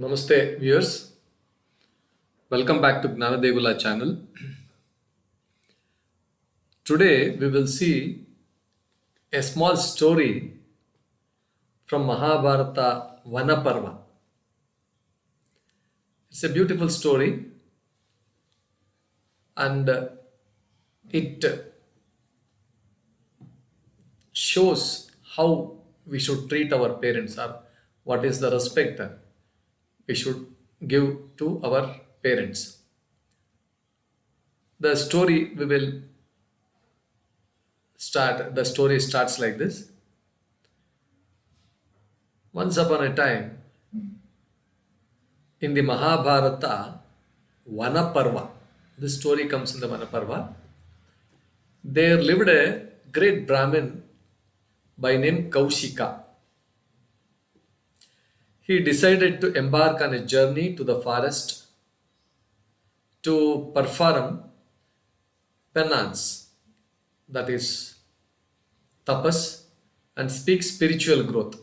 Namaste viewers, welcome back to Gnana channel. Today we will see a small story from Mahabharata-Vana Parva. It's a beautiful story and it shows how we should treat our parents or what is the respect that we should give to our parents. The story starts like this. Once upon a time, in the Mahabharata Vana Parva, this story comes in the Vana Parva, there lived a great Brahmin by name Kaushika. He decided to embark on a journey to the forest to perform penance, that is tapas, and speak spiritual growth.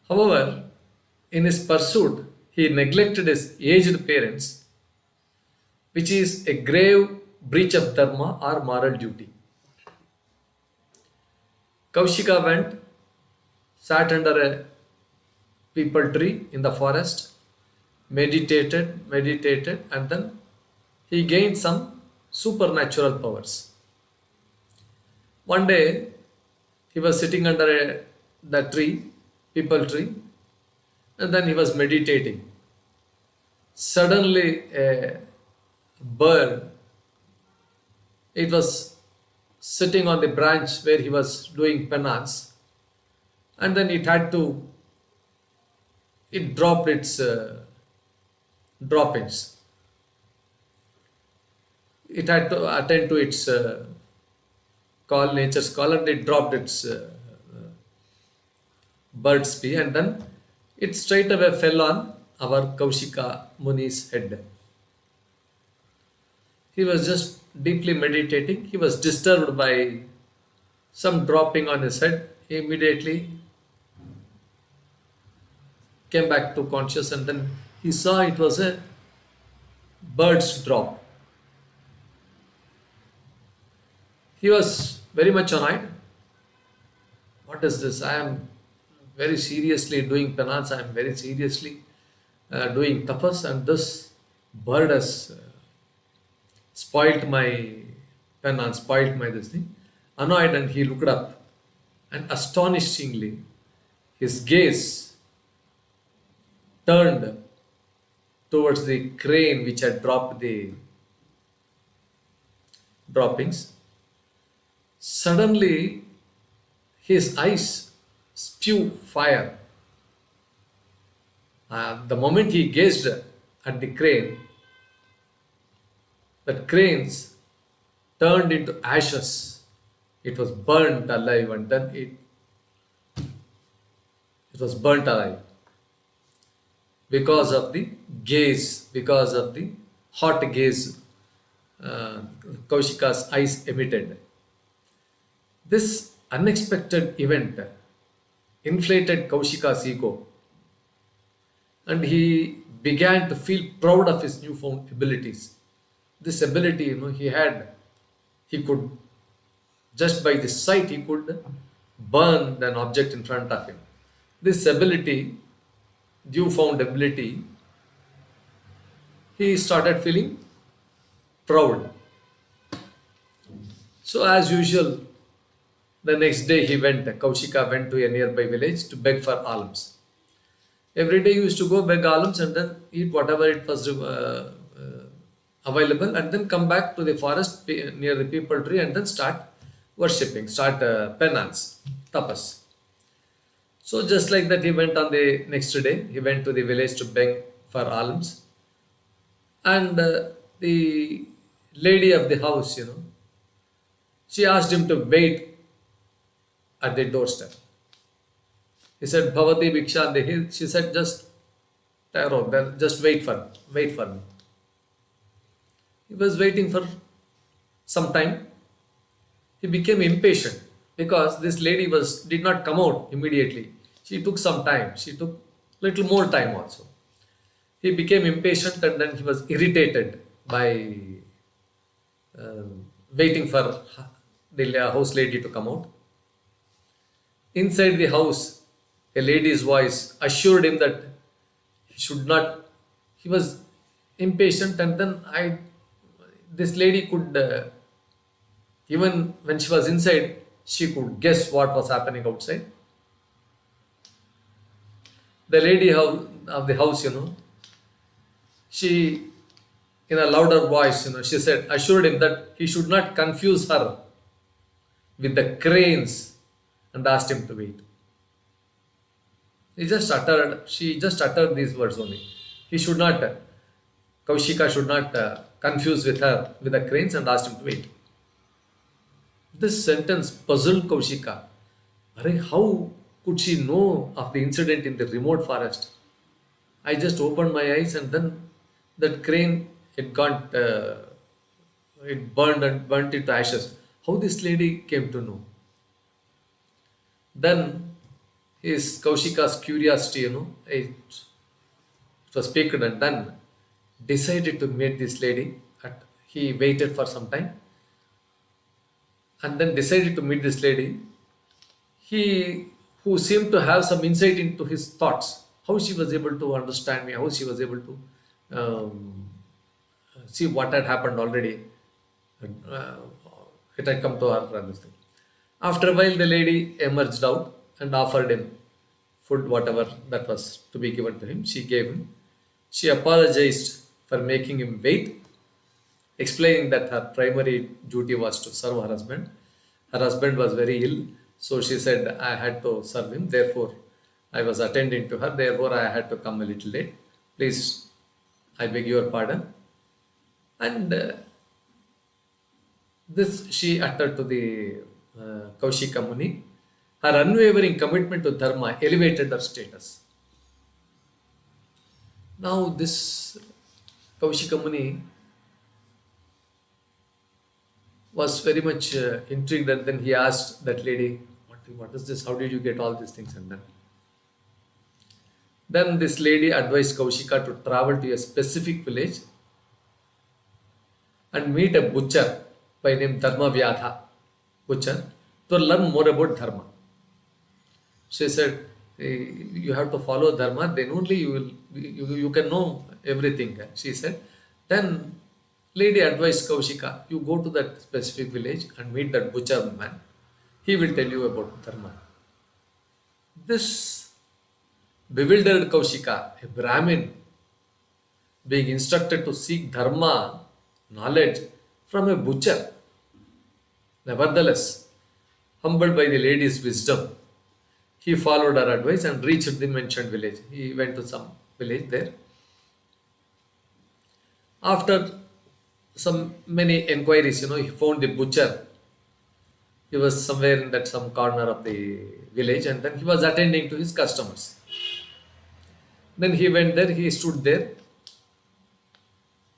However, in his pursuit, he neglected his aged parents, which is a grave breach of Dharma or moral duty. Kaushika went, sat under a peepal tree in the forest, meditated, and then he gained some supernatural powers. One day, he was sitting under the tree, peepal tree, and then he was meditating. Suddenly, a bird, it was sitting on the branch where he was doing penance, and then it dropped its droppings. It had to attend to its nature's call, and it dropped its bird's pea, and then it straight away fell on our Kaushika Muni's head. He was just deeply meditating. He was disturbed by some dropping on his head. He immediately came back to conscious, and then he saw it was a bird's drop. He was very much annoyed. What is this? I am very seriously doing penance. I am very seriously doing tapas, and this bird has spoilt my penance, spoilt my this thing. Annoyed, and he looked up, and astonishingly, his gaze turned towards the crane which had dropped the droppings. Suddenly, his eyes spew fire. The moment he gazed at the crane, that cranes turned into ashes. It was burnt alive, and then it was burnt alive because of the gaze, because of the hot gaze Kaushika's eyes emitted. This unexpected event inflated Kaushika's ego, and he began to feel proud of his newfound abilities. This ability, he could, just by the sight, he could burn an object in front of him. This ability, newfound ability, he started feeling proud. So, as usual, the next day Kaushika went to a nearby village to beg for alms. Every day he used to go beg alms and then eat whatever it was available, and then come back to the forest near the peepal tree and then start worshipping, start penance, tapas. So just like that, he went on the next day, he went to the village to beg for alms. And the lady of the house, she asked him to wait at the doorstep. He said, Bhavati Bhiksha. She said, just just wait for me. He was waiting for some time. He became impatient because this lady did not come out immediately. She took some time. She took little more time also. He became impatient and then he was irritated by waiting for the house lady to come out. Inside the house, a lady's voice assured him that he should not. He was impatient, and then this lady could, even when she was inside, she could guess what was happening outside. The lady of the house, she, in a louder voice, she said, assured him that he should not confuse her with the cranes and asked him to wait. She just uttered these words only. He should not, Kaushika should not confuse with her with the cranes and asked him to wait. This sentence puzzled Kaushika. Arey, how could she know of the incident in the remote forest? I just opened my eyes and then that crane, it burned and burnt into ashes. How this lady came to know? Then his Kaushika's curiosity, it was piqued and then decided to meet this lady. He waited for some time and then decided to meet this lady. He, who seemed to have some insight into his thoughts, how she was able to understand me, how she was able to see what had happened already. Uh, it had come to her understanding. After a while, the lady emerged out and offered him food, whatever that was to be given to him. She gave him. She apologized for making him wait, explaining that her primary duty was to serve her husband. Her husband was very ill, so she said, I had to serve him. Therefore, I was attending to her. Therefore, I had to come a little late. Please, I beg your pardon. And this she uttered to the Kaushika Muni. Her unwavering commitment to Dharma elevated her status. Now, this Kaushika Muni was very much intrigued, and then he asked that lady, what is this? How did you get all these things? And then this lady advised Kaushika to travel to a specific village and meet a butcher by name Dharma Vyadha, butcher, to learn more about Dharma. She said, you have to follow Dharma, then only you can know everything. She said, then lady advised Kaushika, you go to that specific village and meet that butcher man. He will tell you about Dharma. This bewildered Kaushika, a Brahmin, being instructed to seek Dharma, knowledge, from a butcher. Nevertheless, humbled by the lady's wisdom, he followed her advice and reached the mentioned village. He went to some village there. After some many inquiries, he found the butcher. He was somewhere in that some corner of the village, and then he was attending to his customers. Then he went there, he stood there.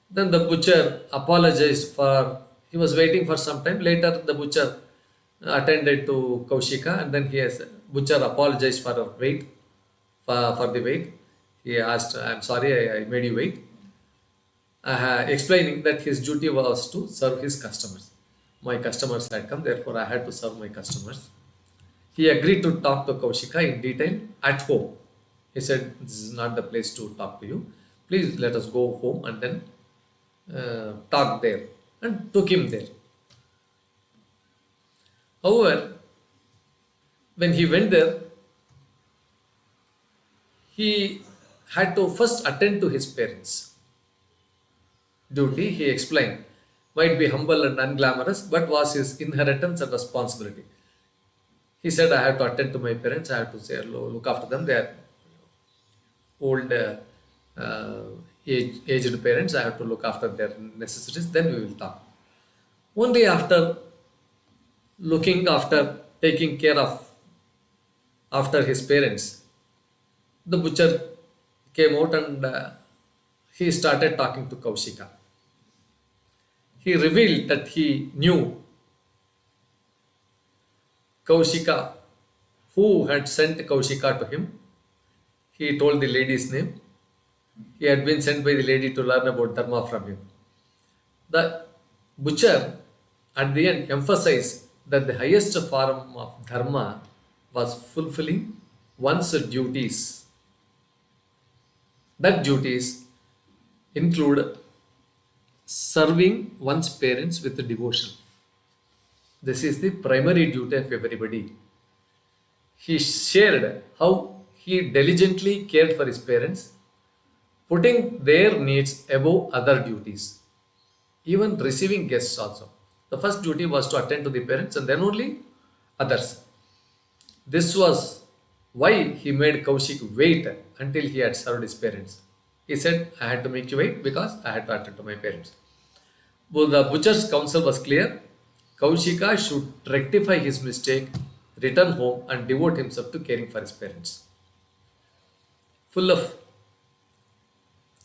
Then the butcher apologized he was waiting for some time. Later, the butcher attended to Kaushika, and then butcher apologized for her wait, for the wait. He asked, I'm sorry, I made you wait. Explaining that his duty was to serve his customers. My customers had come, therefore I had to serve my customers. He agreed to talk to Kaushika in detail at home. He said, this is not the place to talk to you. Please let us go home and then talk there. And took him there. However, when he went there, he had to first attend to his parents. Duty, he explained, might be humble and unglamorous, but was his inheritance and responsibility. He said, I have to attend to my parents, I have to look after them. They are old, aged parents, I have to look after their necessities, then we will talk. Only after taking care of after his parents, the butcher came out and he started talking to Kaushika. He revealed that he knew Kaushika, who had sent Kaushika to him. He told the lady's name. He had been sent by the lady to learn about Dharma from him. The butcher at the end emphasized that the highest form of Dharma was fulfilling one's duties. That duties include serving one's parents with devotion. This is the primary duty of everybody. He shared how he diligently cared for his parents, putting their needs above other duties, even receiving guests also. The first duty was to attend to the parents and then only others. This was why he made Kaushik wait until he had served his parents. He said, I had to make you wait because I had to attend to my parents. Well, the butcher's counsel was clear. Kaushika should rectify his mistake, return home, and devote himself to caring for his parents. Full of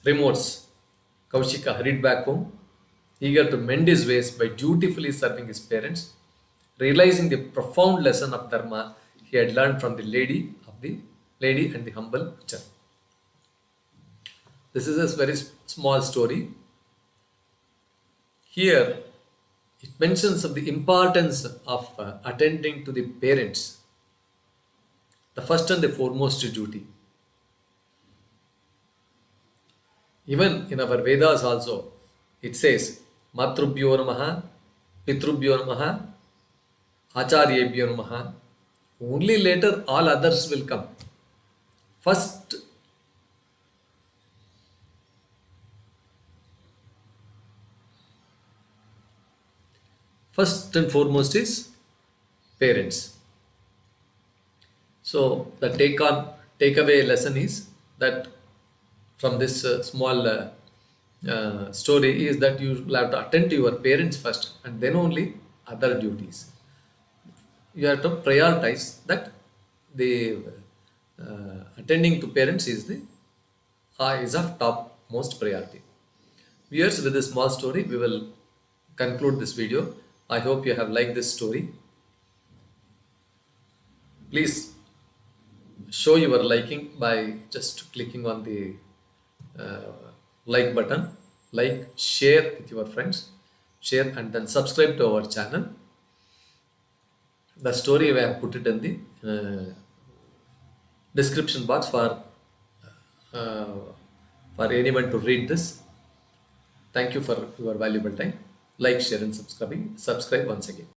remorse, Kaushika hurried back home, eager to mend his ways by dutifully serving his parents, realizing the profound lesson of Dharma he had learned from the lady and the humble butcher. This is a very small story. Here, it mentions of the importance of attending to the parents, the first and the foremost duty. Even in our Vedas also, it says, Matrubhyo Namaha, Pitrubhyo Namaha, Acharyebhyo Namaha. Only later all others will come. First, first and foremost is parents. So the takeaway lesson is that from this small story is that you will have to attend to your parents first and then only other duties. You have to prioritize that the attending to parents is of top most priority. Viewers, with this small story, we will conclude this video. I hope you have liked this story. Please show your liking by just clicking on the uh, like button. Like, share with your friends, share and then subscribe to our channel. The story I have put it in the description box uh, for anyone to read this. Thank you for your valuable time. Like, share and subscribe once again.